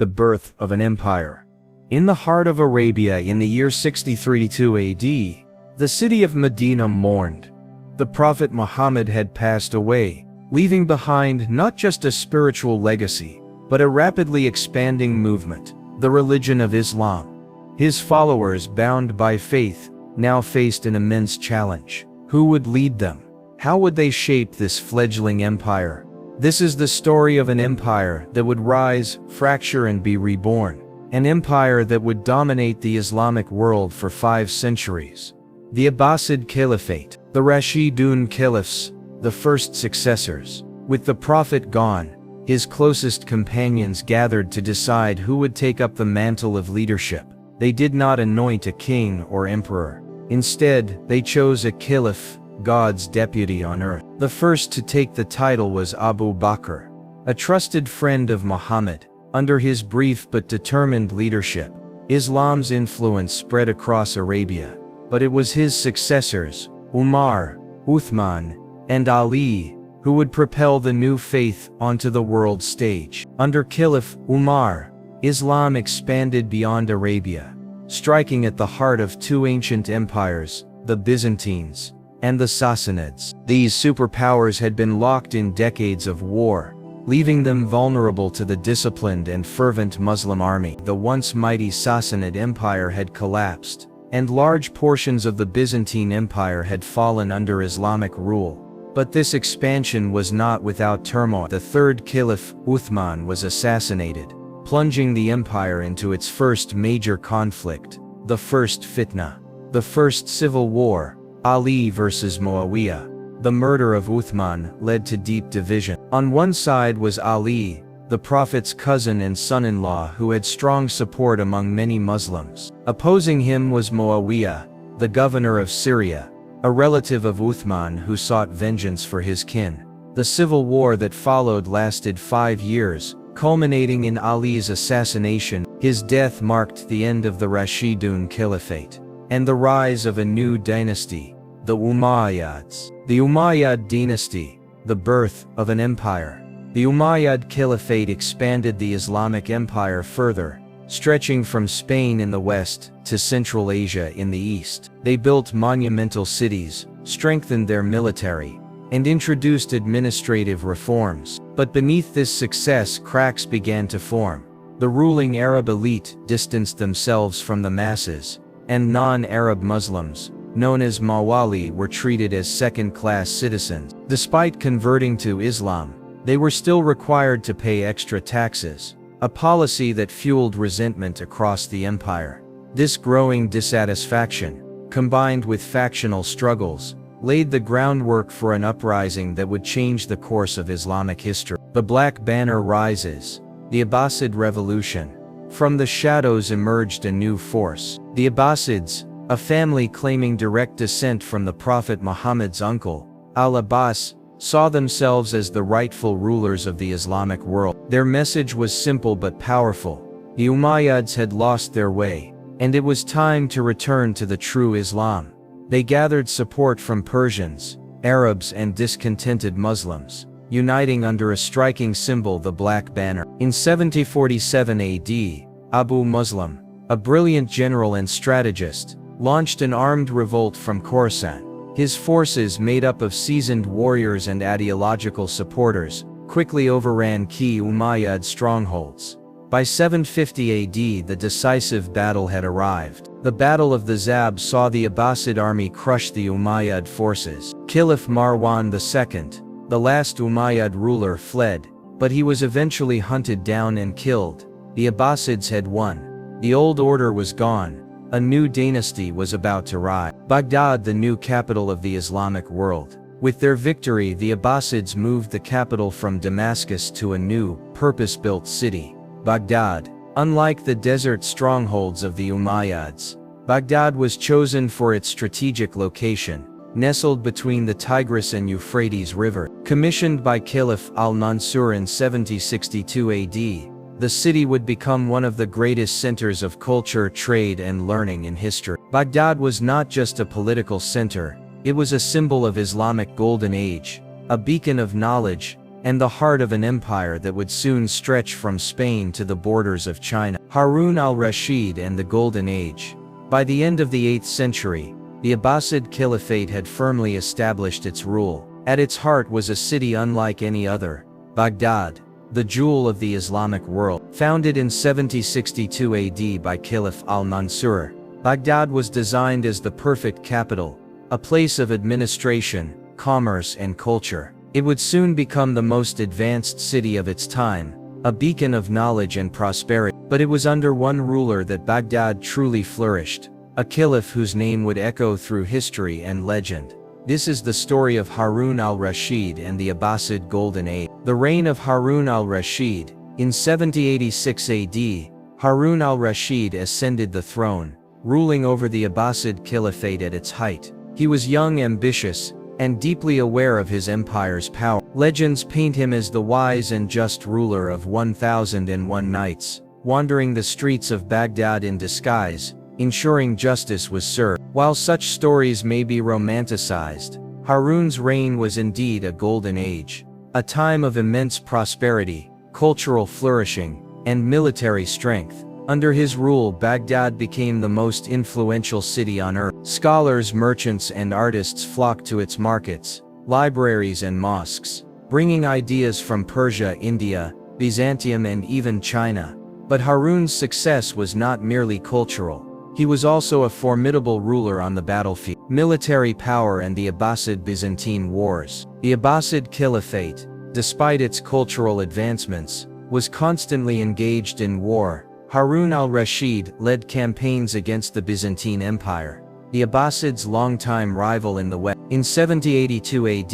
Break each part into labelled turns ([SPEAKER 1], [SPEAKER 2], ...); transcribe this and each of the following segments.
[SPEAKER 1] the birth of an empire. In the heart of Arabia in the year 632 AD, the city of Medina mourned. The Prophet Muhammad had passed away, leaving behind not just a spiritual legacy, but a rapidly expanding movement, the religion of Islam. His followers, bound by faith, now faced an immense challenge. Who would lead them? How would they shape this fledgling empire? This is the story of an empire that would rise, fracture, and be reborn. An empire that would dominate the Islamic world for 5 centuries. The Abbasid Caliphate, the Rashidun Caliphs, the first successors. With the Prophet gone, his closest companions gathered to decide who would take up the mantle of leadership. They did not anoint a king or emperor. Instead, they chose a caliph, God's deputy on earth. The first to take the title was Abu Bakr, a trusted friend of Muhammad. Under his brief but determined leadership, Islam's influence spread across Arabia. But it was his successors, Umar, Uthman, and Ali, who would propel the new faith onto the world stage. Under Caliph Umar, Islam expanded beyond Arabia, striking at the heart of 2 ancient empires, the Byzantines and the Sassanids. These superpowers had been locked in decades of war, leaving them vulnerable to the disciplined and fervent Muslim army. The once mighty Sassanid Empire had collapsed, and large portions of the Byzantine Empire had fallen under Islamic rule. But this expansion was not without turmoil. The third Caliph, Uthman, was assassinated, plunging the empire into its first major conflict, the First Fitna, the First Civil War, Ali versus Muawiyah. The murder of Uthman led to deep division. On one side was Ali, the Prophet's cousin and son-in-law who had strong support among many Muslims. Opposing him was Muawiyah, the governor of Syria, a relative of Uthman who sought vengeance for his kin. The civil war that followed lasted 5 years, culminating in Ali's assassination. His death marked the end of the Rashidun Caliphate, and the rise of a new dynasty, the Umayyads. The Umayyad dynasty, the birth of an empire. The Umayyad Caliphate expanded the Islamic Empire further, stretching from Spain in the west to Central Asia in the east. They built monumental cities, strengthened their military, and introduced administrative reforms. But beneath this success, cracks began to form. The ruling Arab elite distanced themselves from the masses, and non-Arab Muslims, known as Mawali, were treated as second-class citizens. Despite converting to Islam, they were still required to pay extra taxes, a policy that fueled resentment across the empire. This growing dissatisfaction, combined with factional struggles, laid the groundwork for an uprising that would change the course of Islamic history. The Black Banner rises, the Abbasid Revolution. From the shadows emerged a new force. The Abbasids, a family claiming direct descent from the Prophet Muhammad's uncle, al-Abbas, saw themselves as the rightful rulers of the Islamic world. Their message was simple but powerful. The Umayyads had lost their way, and it was time to return to the true Islam. They gathered support from Persians, Arabs, and discontented Muslims, uniting under a striking symbol, the Black Banner. In 7047 AD, Abu Muslim, a brilliant general and strategist, launched an armed revolt from Khorasan. His forces, made up of seasoned warriors and ideological supporters, quickly overran key Umayyad strongholds. By 750 AD, the decisive battle had arrived. The Battle of the Zab saw the Abbasid army crush the Umayyad forces. Caliph Marwan II, the last Umayyad ruler, fled, but he was eventually hunted down and killed. The Abbasids had won. The old order was gone. A new dynasty was about to rise. Baghdad, the new capital of the Islamic world. With their victory, the Abbasids moved the capital from Damascus to a new, purpose-built city, Baghdad. Unlike the desert strongholds of the Umayyads, Baghdad was chosen for its strategic location, nestled between the Tigris and Euphrates River. Commissioned by Caliph al-Mansur in 7062 AD, the city would become one of the greatest centers of culture, trade, and learning in history. Baghdad was not just a political center, it was a symbol of Islamic Golden Age, a beacon of knowledge, and the heart of an empire that would soon stretch from Spain to the borders of China. Harun al-Rashid and the Golden Age. By the end of the 8th century, the Abbasid Caliphate had firmly established its rule. At its heart was a city unlike any other, Baghdad, the jewel of the Islamic world. Founded in 7062 AD by Caliph al-Mansur, Baghdad was designed as the perfect capital, a place of administration, commerce and culture. It would soon become the most advanced city of its time, a beacon of knowledge and prosperity. But it was under one ruler that Baghdad truly flourished, a caliph whose name would echo through history and legend. This is the story of Harun al-Rashid and the Abbasid Golden Age. The reign of Harun al-Rashid. In 7086 AD, Harun al-Rashid ascended the throne, ruling over the Abbasid Caliphate at its height. He was young, ambitious, and deeply aware of his empire's power. Legends paint him as the wise and just ruler of 1001 nights, wandering the streets of Baghdad in disguise, ensuring justice was served. While such stories may be romanticized, Harun's reign was indeed a golden age, a time of immense prosperity, cultural flourishing, and military strength. Under his rule, Baghdad became the most influential city on earth. Scholars, merchants, and artists flocked to its markets, libraries, and mosques, bringing ideas from Persia, India, Byzantium, and even China. But Harun's success was not merely cultural. He was also a formidable ruler on the battlefield. Military power and the Abbasid-Byzantine Wars. The Abbasid Caliphate, despite its cultural advancements, was constantly engaged in war. Harun al-Rashid led campaigns against the Byzantine Empire, the Abbasids' longtime rival in the West. In 7082 AD,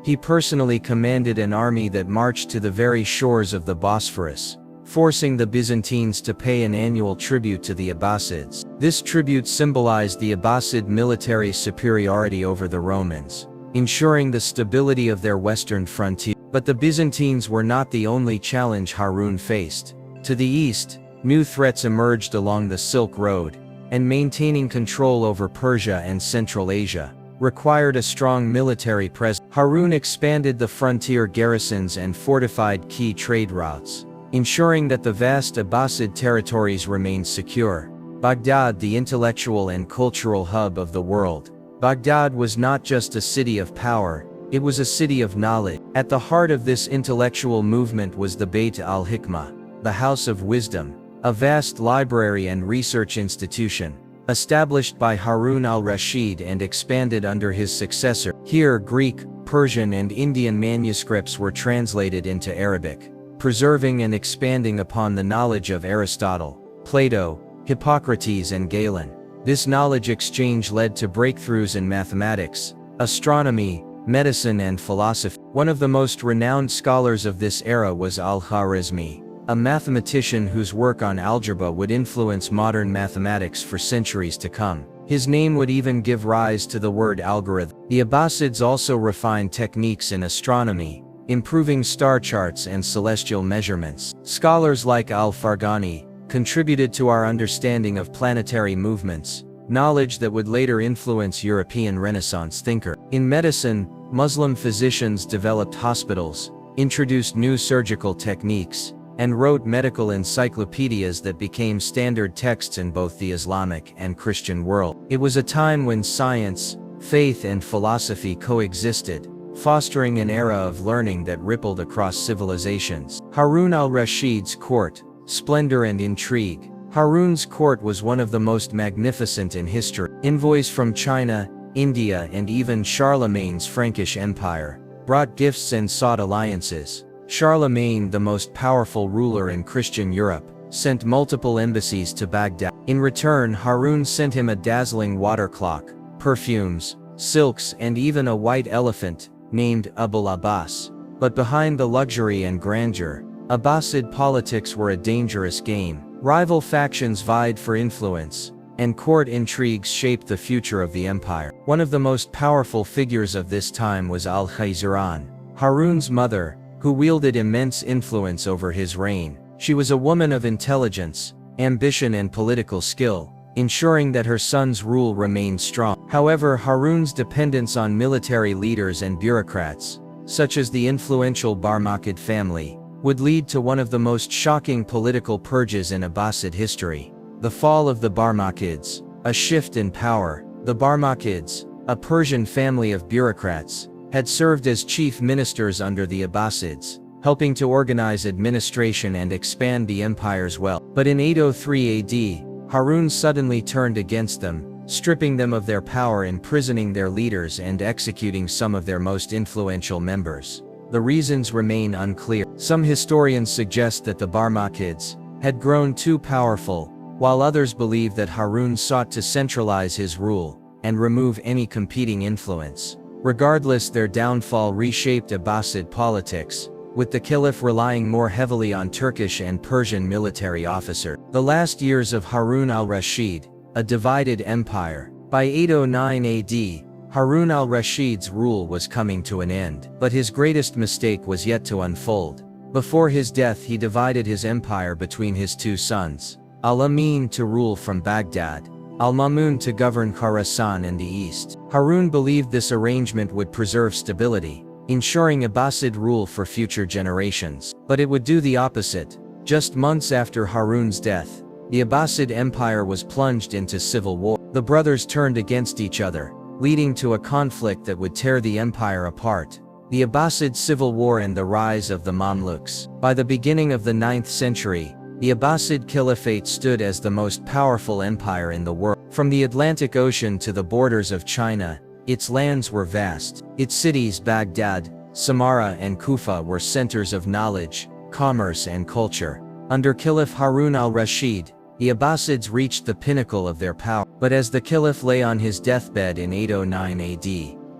[SPEAKER 1] he personally commanded an army that marched to the very shores of the Bosphorus, forcing the Byzantines to pay an annual tribute to the Abbasids. This tribute symbolized the Abbasid military superiority over the Romans, ensuring the stability of their western frontier. But the Byzantines were not the only challenge Harun faced. To the east, new threats emerged along the Silk Road, and maintaining control over Persia and Central Asia required a strong military presence. Harun expanded the frontier garrisons and fortified key trade routes, ensuring that the vast Abbasid territories remained secure. Baghdad, the intellectual and cultural hub of the world. Baghdad was not just a city of power, it was a city of knowledge. At the heart of this intellectual movement was the Bayt al-Hikmah, the House of Wisdom, a vast library and research institution, established by Harun al-Rashid and expanded under his successor. Here, Greek, Persian, and Indian manuscripts were translated into Arabic, preserving and expanding upon the knowledge of Aristotle, Plato, Hippocrates, and Galen. This knowledge exchange led to breakthroughs in mathematics, astronomy, medicine, and philosophy. One of the most renowned scholars of this era was al-Khwarizmi, a mathematician whose work on algebra would influence modern mathematics for centuries to come. His name would even give rise to the word algorithm. The Abbasids also refined techniques in astronomy, improving star charts and celestial measurements. Scholars like al-Farghani contributed to our understanding of planetary movements, knowledge that would later influence European Renaissance thinkers. In medicine, Muslim physicians developed hospitals, introduced new surgical techniques, and wrote medical encyclopedias that became standard texts in both the Islamic and Christian world. It was a time when science, faith, and philosophy coexisted, fostering an era of learning that rippled across civilizations. Harun al-Rashid's court, splendor and intrigue. Harun's court was one of the most magnificent in history. Envoys from China, India, and even Charlemagne's Frankish Empire brought gifts and sought alliances. Charlemagne, the most powerful ruler in Christian Europe, sent multiple embassies to Baghdad. In return, Harun sent him a dazzling water clock, perfumes, silks, and even a white elephant, named Abul Abbas. But behind the luxury and grandeur, Abbasid politics were a dangerous game. Rival factions vied for influence, and court intrigues shaped the future of the empire. One of the most powerful figures of this time was al-Khizran, Harun's mother, who wielded immense influence over his reign. She was a woman of intelligence, ambition, and political skill, ensuring that her son's rule remained strong. However, Harun's dependence on military leaders and bureaucrats, such as the influential Barmakid family, would lead to one of the most shocking political purges in Abbasid history. The fall of the Barmakids, a shift in power. The Barmakids, a Persian family of bureaucrats, had served as chief ministers under the Abbasids, helping to organize administration and expand the empire's wealth. But in 803 AD, Harun suddenly turned against them, stripping them of their power, imprisoning their leaders and executing some of their most influential members. The reasons remain unclear. Some historians suggest that the Barmakids had grown too powerful, while others believe that Harun sought to centralize his rule and remove any competing influence. Regardless, their downfall reshaped Abbasid politics, with the Caliph relying more heavily on Turkish and Persian military officers. The last years of Harun al-Rashid, a divided empire. By 809 AD, Harun al-Rashid's rule was coming to an end, but his greatest mistake was yet to unfold. Before his death, he divided his empire between his two sons, al-Amin to rule from Baghdad, al-Mamun to govern Khorasan in the east. Harun believed this arrangement would preserve stability, ensuring Abbasid rule for future generations. But it would do the opposite. Just months after Harun's death, the Abbasid Empire was plunged into civil war. The brothers turned against each other, leading to a conflict that would tear the empire apart. The Abbasid Civil War and the rise of the Mamluks. By the beginning of the 9th century, the Abbasid Caliphate stood as the most powerful empire in the world. From the Atlantic Ocean to the borders of China, its lands were vast. Its cities, Baghdad, Samarra and Kufa, were centers of knowledge, commerce and culture. Under Caliph Harun al-Rashid, the Abbasids reached the pinnacle of their power. But as the Caliph lay on his deathbed in 809 AD,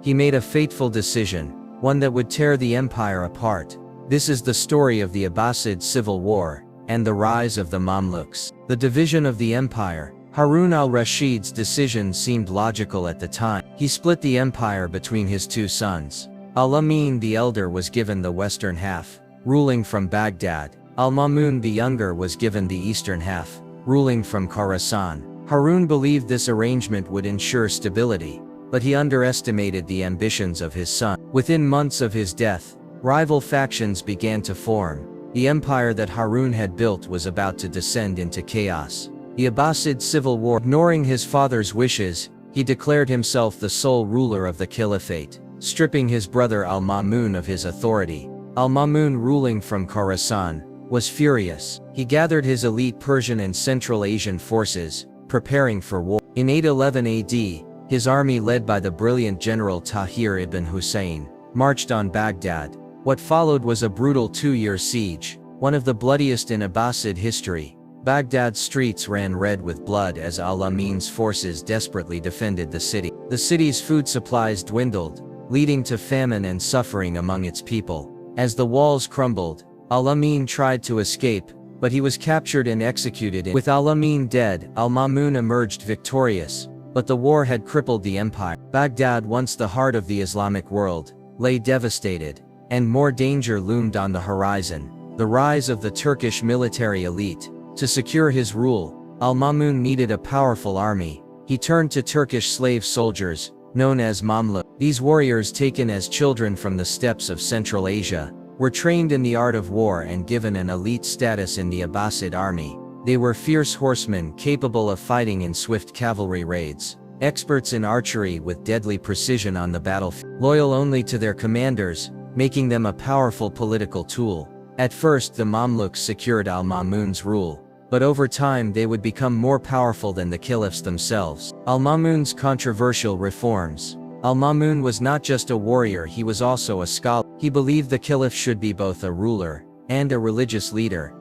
[SPEAKER 1] he made a fateful decision, one that would tear the empire apart. This is the story of the Abbasid Civil War and the rise of the Mamluks. The division of the empire. Harun al-Rashid's decision seemed logical at the time. He split the empire between his two sons. Al-Amin the elder was given the western half, ruling from Baghdad. Al-Mamun the younger was given the eastern half, ruling from Khorasan. Harun believed this arrangement would ensure stability, but he underestimated the ambitions of his son. Within months of his death, rival factions began to form. The empire that Harun had built was about to descend into chaos. The Abbasid Civil War. Ignoring his father's wishes, he declared himself the sole ruler of the caliphate, stripping his brother al-Mamun of his authority. Al-Mamun, ruling from Khorasan, was furious. He gathered his elite Persian and Central Asian forces, preparing for war. In 811 AD, his army, led by the brilliant general Tahir ibn Hussein, marched on Baghdad. What followed was a brutal 2-year siege, one of the bloodiest in Abbasid history. Baghdad's streets ran red with blood as al-Amin's forces desperately defended the city. The city's food supplies dwindled, leading to famine and suffering among its people. As the walls crumbled, al-Amin tried to escape, but he was captured and executed. With al-Amin dead, al-Mamun emerged victorious, but the war had crippled the empire. Baghdad, once the heart of the Islamic world, lay devastated, and more danger loomed on the horizon. The rise of the Turkish military elite. To secure his rule, al-Mamun needed a powerful army. He turned to Turkish slave soldiers, known as Mamluk. These warriors, taken as children from the steppes of Central Asia, were trained in the art of war and given an elite status in the Abbasid army. They were fierce horsemen capable of fighting in swift cavalry raids, experts in archery with deadly precision on the battlefield, loyal only to their commanders, making them a powerful political tool. At first, the Mamluks secured al-Mamun's rule, but over time they would become more powerful than the caliphs themselves. Al-Mamun's controversial reforms. Al-Mamun was not just a warrior, he was also a scholar. He believed the caliph should be both a ruler and a religious leader.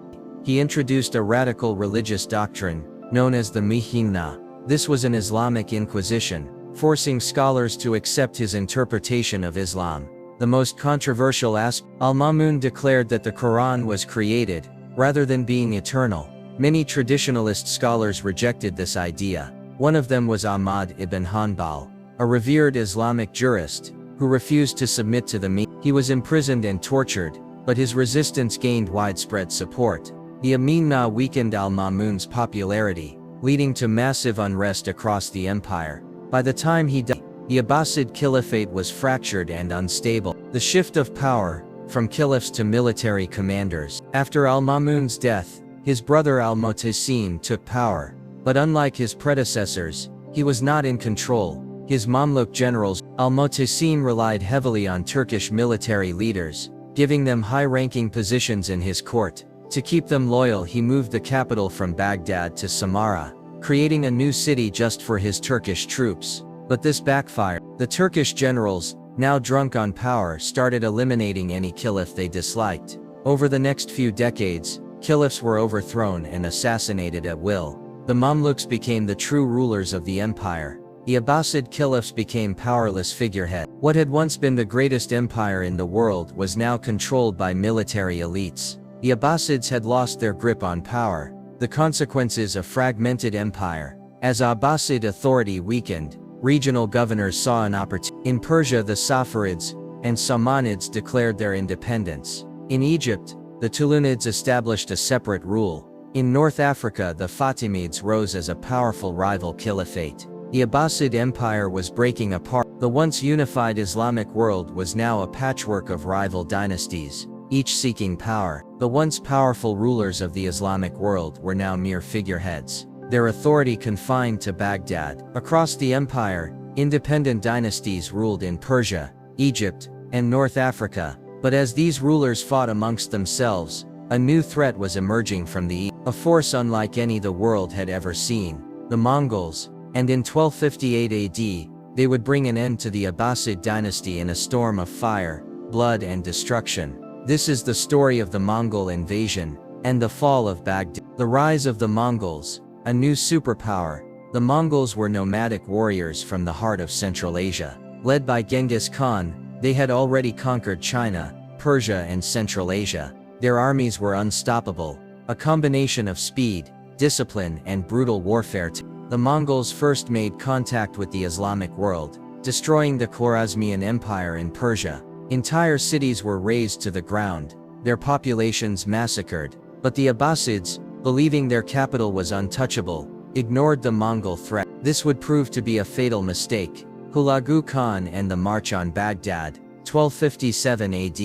[SPEAKER 1] He introduced a radical religious doctrine, known as the Hikmah. This was an Islamic inquisition, forcing scholars to accept his interpretation of Islam. The most controversial aspect, al-Mamun declared that the Quran was created, rather than being eternal. Many traditionalist scholars rejected this idea. One of them was Ahmad ibn Hanbal, a revered Islamic jurist, who refused to submit to the Hikmah. He was imprisoned and tortured, but his resistance gained widespread support. The Hikmah weakened al-Mamun's popularity, leading to massive unrest across the empire. By the time he died, the Abbasid Caliphate was fractured and unstable.
[SPEAKER 2] The shift of power, from caliphs to military commanders. After al-Mamun's death, his brother al-Mu'tasim took power, but unlike his predecessors, he was not in control. His Mamluk generals, al-Mu'tasim relied heavily on Turkish military leaders, giving them high-ranking positions in his court. To keep them loyal, he moved the capital from Baghdad to Samarra, creating a new city just for his Turkish troops. But this backfired. The Turkish generals, now drunk on power, started eliminating any caliph they disliked. Over the next few decades, caliphs were overthrown and assassinated at will. The Mamluks became the true rulers of the empire. The Abbasid caliphs became powerless figureheads. What had once been the greatest empire in the world was now controlled by military elites. The Abbasids had lost their grip on power, the consequences of fragmented empire. As Abbasid authority weakened, regional governors saw an opportunity. In Persia, the Saffarids and Samanids declared their independence. In Egypt, the Tulunids established a separate rule. In North Africa, the Fatimids rose as a powerful rival caliphate. The Abbasid Empire was breaking apart. The once unified Islamic world was now a patchwork of rival dynasties, each seeking power. The once powerful rulers of the Islamic world were now mere figureheads, their authority confined to Baghdad. Across the empire, independent dynasties ruled in Persia, Egypt, and North Africa. But as these rulers fought amongst themselves, a new threat was emerging from the east, a force unlike any the world had ever seen, the Mongols. And in 1258 AD, they would bring an end to the Abbasid dynasty in a storm of fire, blood and destruction. This is the story of the Mongol invasion and the fall of Baghdad. The rise of the Mongols, a new superpower. The Mongols were nomadic warriors from the heart of Central Asia. Led by Genghis Khan, they had already conquered China, Persia and Central Asia. Their armies were unstoppable, a combination of speed, discipline and brutal warfare. The Mongols first made contact with the Islamic world, destroying the Khwarezmian Empire in Persia. Entire cities were razed to the ground, their populations massacred. But the Abbasids, believing their capital was untouchable, ignored the Mongol threat. This would prove to be a fatal mistake. Hulagu Khan and the March on Baghdad, 1257 AD.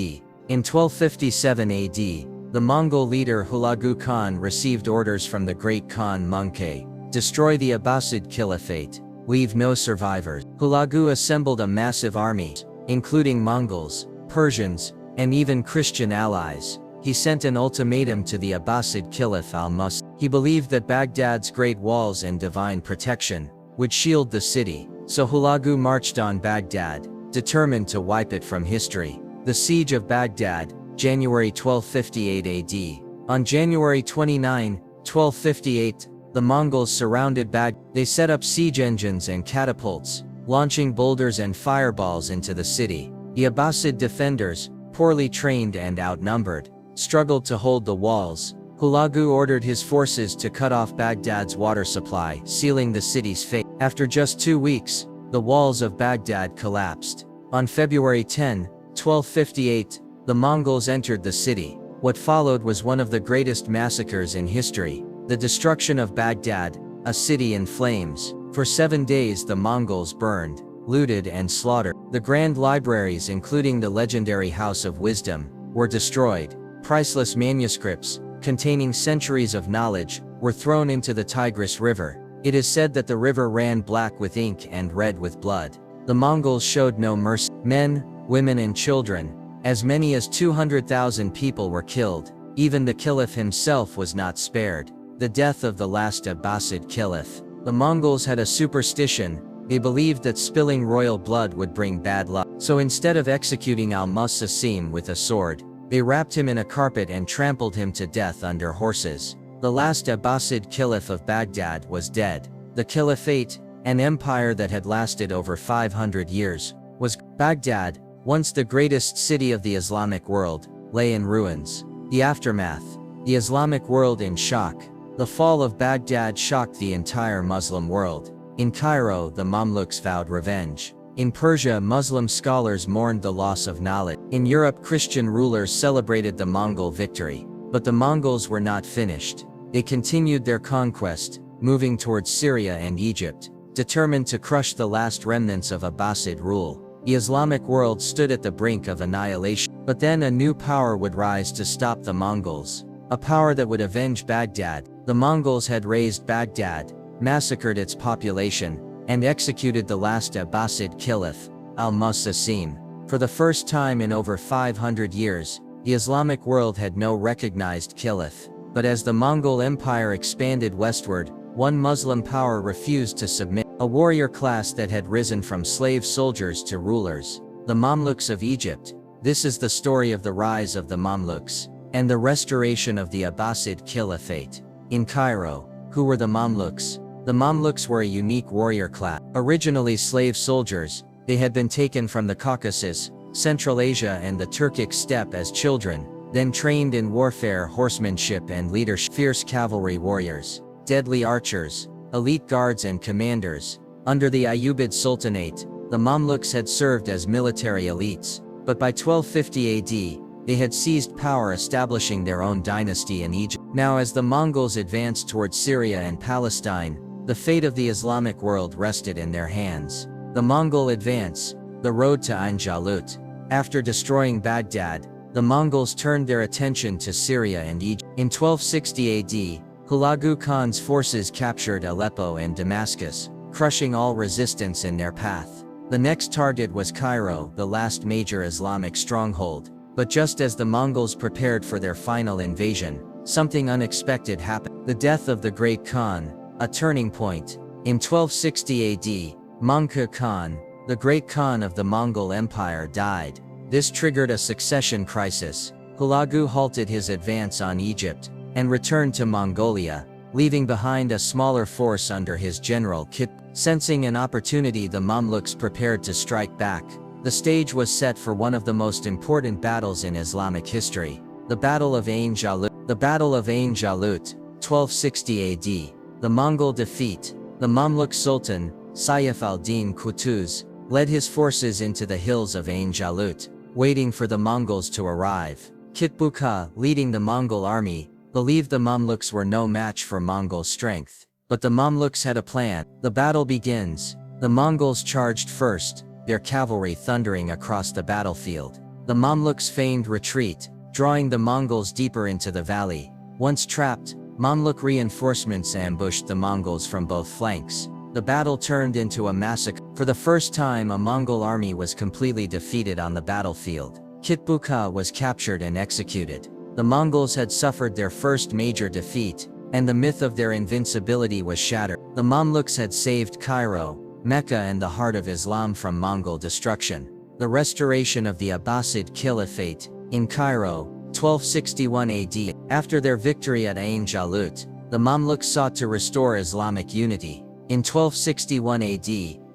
[SPEAKER 2] In 1257 AD, the Mongol leader Hulagu Khan received orders from the great Khan Mongke: destroy the Abbasid Caliphate, leave no survivors. Hulagu assembled a massive army, including Mongols, Persians, and even Christian allies. He sent an ultimatum to the Abbasid Caliph al-Mu'tasim. He believed that Baghdad's great walls and divine protection would shield the city, so Hulagu marched on Baghdad, determined to wipe it from history. The Siege of Baghdad, January 1258 AD. On January 29, 1258, the Mongols surrounded Baghdad. They set up siege engines and catapults, launching boulders and fireballs into the city. The Abbasid defenders, poorly trained and outnumbered, struggled to hold the walls. Hulagu ordered his forces to cut off Baghdad's water supply, sealing the city's fate. After just 2 weeks, the walls of Baghdad collapsed. On February 10, 1258, the Mongols entered the city. What followed was one of the greatest massacres in history, the destruction of Baghdad, a city in flames. For 7 days the Mongols burned, looted and slaughtered. The grand libraries, including the legendary House of Wisdom, were destroyed. Priceless manuscripts, containing centuries of knowledge, were thrown into the Tigris River. It is said that the river ran black with ink and red with blood. The Mongols showed no mercy. Men, women and children, as many as 200,000 people were killed. Even the caliph himself was not spared. The death of the last Abbasid caliph. The Mongols had a superstition. They believed that spilling royal blood would bring bad luck. So instead of executing al-Mu'tasim with a sword, they wrapped him in a carpet and trampled him to death under horses. The last Abbasid caliph of Baghdad was dead. The caliphate, an empire that had lasted over 500 years, was Baghdad, once the greatest city of the Islamic world, lay in ruins. The aftermath. The Islamic world in shock. The fall of Baghdad shocked the entire Muslim world. In Cairo, the Mamluks vowed revenge. In Persia, Muslim scholars mourned the loss of knowledge. In Europe, Christian rulers celebrated the Mongol victory. But the Mongols were not finished. They continued their conquest, moving towards Syria and Egypt, determined to crush the last remnants of Abbasid rule. the Islamic world stood at the brink of annihilation. But then a new power would rise to stop the Mongols. A power that would avenge Baghdad. The Mongols had razed Baghdad, massacred its population, and executed the last Abbasid Caliph, al-Mu'tasim. For the first time in over 500 years, the Islamic world had no recognized caliph. But as the Mongol Empire expanded westward, one Muslim power refused to submit. A warrior class that had risen from slave soldiers to rulers. The Mamluks of Egypt. This is the story of the rise of the Mamluks, and the restoration of the Abbasid Caliphate. In Cairo, who were the Mamluks? The Mamluks were a unique warrior class. Originally slave soldiers, they had been taken from the Caucasus, Central Asia and the Turkic steppe as children, then trained in warfare, horsemanship and leadership. Fierce cavalry warriors, deadly archers, elite guards and commanders. Under the Ayyubid Sultanate, the Mamluks had served as military elites, but by 1250 AD, they had seized power, establishing their own dynasty in Egypt. Now as the Mongols advanced towards Syria and Palestine, the fate of the Islamic world rested in their hands. The Mongol advance, the road to Ain Jalut. After destroying Baghdad, the Mongols turned their attention to Syria and Egypt. In 1260 AD, Hulagu Khan's forces captured Aleppo and Damascus, crushing all resistance in their path. The next target was Cairo, the last major Islamic stronghold. But just as the Mongols prepared for their final invasion, something unexpected happened. The death of the Great Khan, a turning point. In 1260 AD, Mongke Khan, the Great Khan of the Mongol Empire, died. This triggered a succession crisis. Hulagu halted his advance on Egypt, and returned to Mongolia, leaving behind a smaller force under his general Kit. Sensing an opportunity, the Mamluks prepared to strike back. The stage was set for one of the most important battles in Islamic history, the Battle of Ain Jalut. The Battle of Ain Jalut, 1260 AD. The Mongol defeat. The Mamluk Sultan, Saif al-Din Qutuz, led his forces into the hills of Ain Jalut, waiting for the Mongols to arrive. Kitbuka, leading the Mongol army, believed the Mamluks were no match for Mongol strength. But the Mamluks had a plan. The battle begins. The Mongols charged first, their cavalry thundering across the battlefield. The Mamluks feigned retreat, drawing the Mongols deeper into the valley. Once trapped, Mamluk reinforcements ambushed the Mongols from both flanks. The battle turned into a massacre. For the first time, a Mongol army was completely defeated on the battlefield. Kitbuka was captured and executed. The Mongols had suffered their first major defeat, and the myth of their invincibility was shattered. The Mamluks had saved Cairo, Mecca and the heart of Islam from Mongol destruction. The restoration of the Abbasid Caliphate, in Cairo, 1261 AD. After their victory at Ain Jalut, the Mamluks sought to restore Islamic unity. In 1261 AD,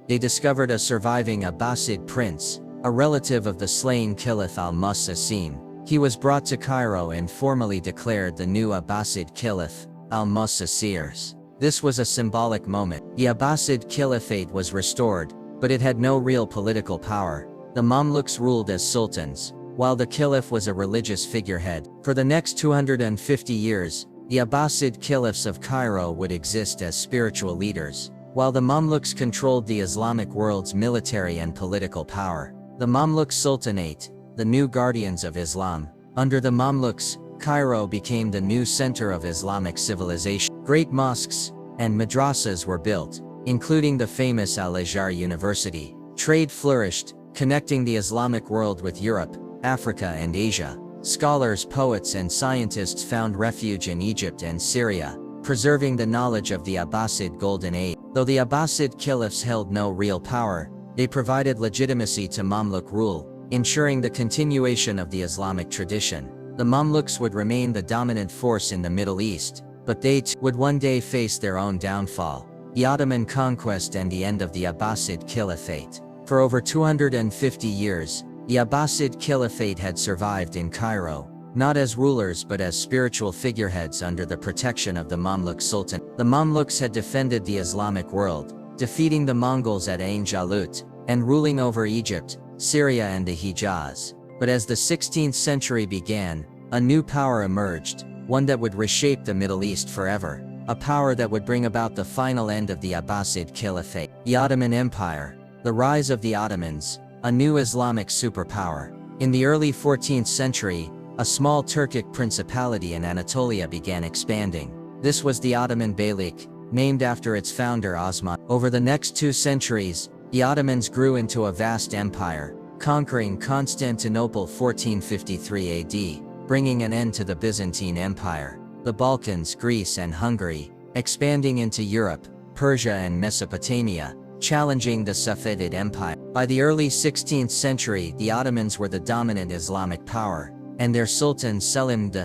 [SPEAKER 2] they discovered a surviving Abbasid prince, a relative of the slain Caliph al-Mu'tasim. He was brought to Cairo and formally declared the new Abbasid Caliph, al-Mu'tasim. This was a symbolic moment. The Abbasid Caliphate was restored, but it had no real political power. The Mamluks ruled as sultans, while the Caliph was a religious figurehead. For the next 250 years, the Abbasid Caliphs of Cairo would exist as spiritual leaders, while the Mamluks controlled the Islamic world's military and political power. The Mamluk Sultanate, the new guardians of Islam. Under the Mamluks, Cairo became the new center of Islamic civilization. Great mosques and madrasas were built, including the famous Al-Azhar University. Trade flourished, connecting the Islamic world with Europe, Africa and Asia. Scholars, poets and scientists found refuge in Egypt and Syria, preserving the knowledge of the Abbasid Golden Age. Though the Abbasid caliphs held no real power, they provided legitimacy to Mamluk rule, ensuring the continuation of the Islamic tradition. The Mamluks would remain the dominant force in the Middle East, but they too would one day face their own downfall. The Ottoman conquest and the end of the Abbasid Caliphate. For over 250 years, the Abbasid Caliphate had survived in Cairo, not as rulers but as spiritual figureheads under the protection of the Mamluk Sultan. The Mamluks had defended the Islamic world, defeating the Mongols at Ain Jalut, and ruling over Egypt, Syria and the Hijaz. But as the 16th century began, a new power emerged, one that would reshape the Middle East forever, a power that would bring about the final end of the Abbasid Caliphate. The Ottoman Empire. The rise of the Ottomans, a new Islamic superpower. In the early 14th century, a small Turkic principality in Anatolia began expanding. This was the Ottoman Beylik, named after its founder Osman. Over the next 2 centuries, the Ottomans grew into a vast empire, conquering Constantinople 1453 AD, bringing an end to the Byzantine Empire, the Balkans, Greece and Hungary, expanding into Europe, Persia and Mesopotamia, challenging the Safavid Empire. By the early 16th century, the Ottomans were the dominant Islamic power, and their Sultan Selim I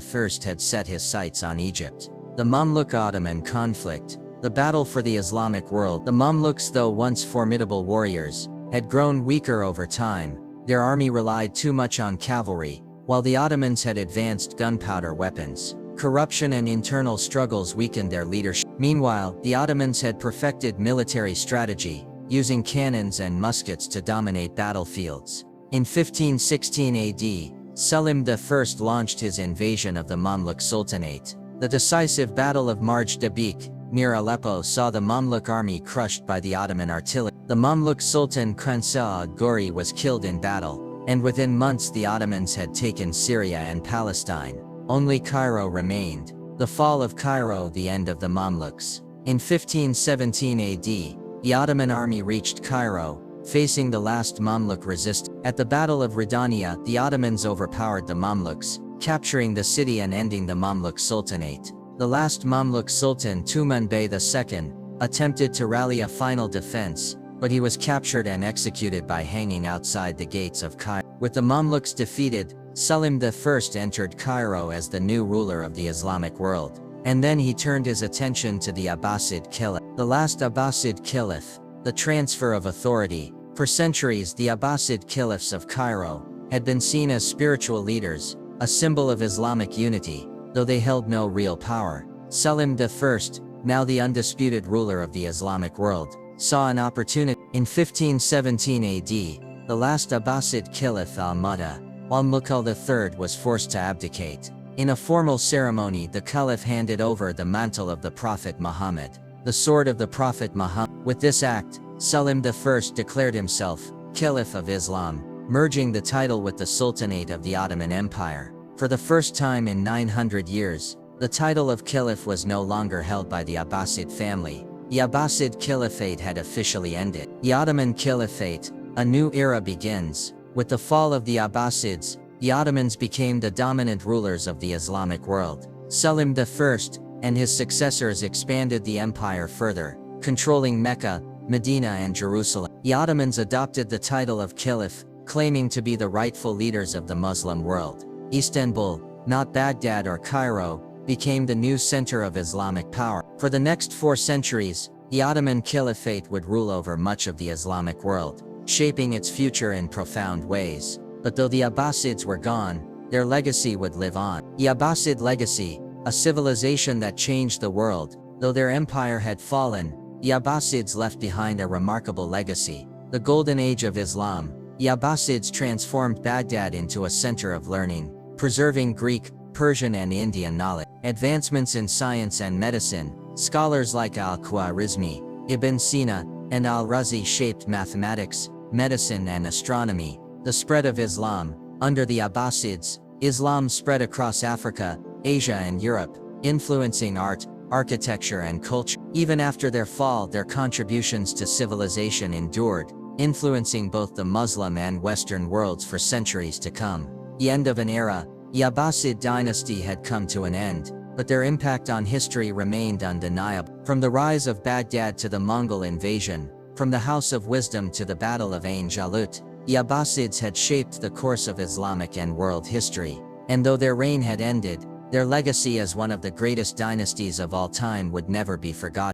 [SPEAKER 2] had set his sights on Egypt. The Mamluk-Ottoman conflict, the battle for the Islamic world. The Mamluks, though once formidable warriors, had grown weaker over time. Their army relied too much on cavalry, while the Ottomans had advanced gunpowder weapons. Corruption and internal struggles weakened their leadership. Meanwhile, the Ottomans had perfected military strategy, using cannons and muskets to dominate battlefields. In 1516 AD, Selim I launched his invasion of the Mamluk Sultanate. The decisive Battle of Marj Dabik, near Aleppo, saw the Mamluk army crushed by the Ottoman artillery. The Mamluk Sultan Qansa ad-Ghori was killed in battle, and within months the Ottomans had taken Syria and Palestine. Only Cairo remained. The fall of Cairo, the end of the Mamluks. In 1517 AD, the Ottoman army reached Cairo, facing the last Mamluk resistance. At the Battle of Ridania, the Ottomans overpowered the Mamluks, capturing the city and ending the Mamluk Sultanate. The last Mamluk Sultan, Tuman Bey II, attempted to rally a final defense, but he was captured and executed by hanging outside the gates of Cairo. With the Mamluks defeated, Selim I entered Cairo as the new ruler of the Islamic world, and then he turned his attention to the Abbasid Caliphate. The last Abbasid Caliph, the transfer of authority. For centuries, the Abbasid Caliphs of Cairo had been seen as spiritual leaders, a symbol of Islamic unity, though they held no real power. Selim I, now the undisputed ruler of the Islamic world, saw an opportunity. In 1517 AD, the last Abbasid Caliph al-Mu'tadid III was forced to abdicate. In a formal ceremony, the Caliph handed over the mantle of the Prophet Muhammad, the sword of the Prophet Muhammad. With this act, Selim I declared himself Caliph of Islam, merging the title with the Sultanate of the Ottoman Empire. For the first time in 900 years, the title of Caliph was no longer held by the Abbasid family. The Abbasid Caliphate had officially ended. The Ottoman Caliphate, a new era begins. With the fall of the Abbasids, the Ottomans became the dominant rulers of the Islamic world. Selim I and his successors expanded the empire further, controlling Mecca, Medina and Jerusalem. The Ottomans adopted the title of Caliph, claiming to be the rightful leaders of the Muslim world. Istanbul, not Baghdad or Cairo, became the new center of Islamic power. For the next 4 centuries, the Ottoman Caliphate would rule over much of the Islamic world, shaping its future in profound ways. But though the Abbasids were gone, their legacy would live on. The Abbasid legacy, a civilization that changed the world. Though their empire had fallen, the Abbasids left behind a remarkable legacy. The Golden Age of Islam. The Abbasids transformed Baghdad into a center of learning, preserving Greek, Persian and Indian knowledge. Advancements in science and medicine. Scholars like al-Khwarizmi, Ibn Sina, and al-Razi shaped mathematics, medicine and astronomy. The spread of Islam. Under the Abbasids, Islam spread across Africa, Asia and Europe, influencing art, architecture and culture. Even after their fall, their contributions to civilization endured, influencing both the Muslim and Western worlds for centuries to come. The end of an era. The Abbasid dynasty had come to an end, but their impact on history remained undeniable. From the rise of Baghdad to the Mongol invasion, from the House of Wisdom to the Battle of Ain Jalut, the Abbasids had shaped the course of Islamic and world history. And though their reign had ended, their legacy as one of the greatest dynasties of all time would never be forgotten.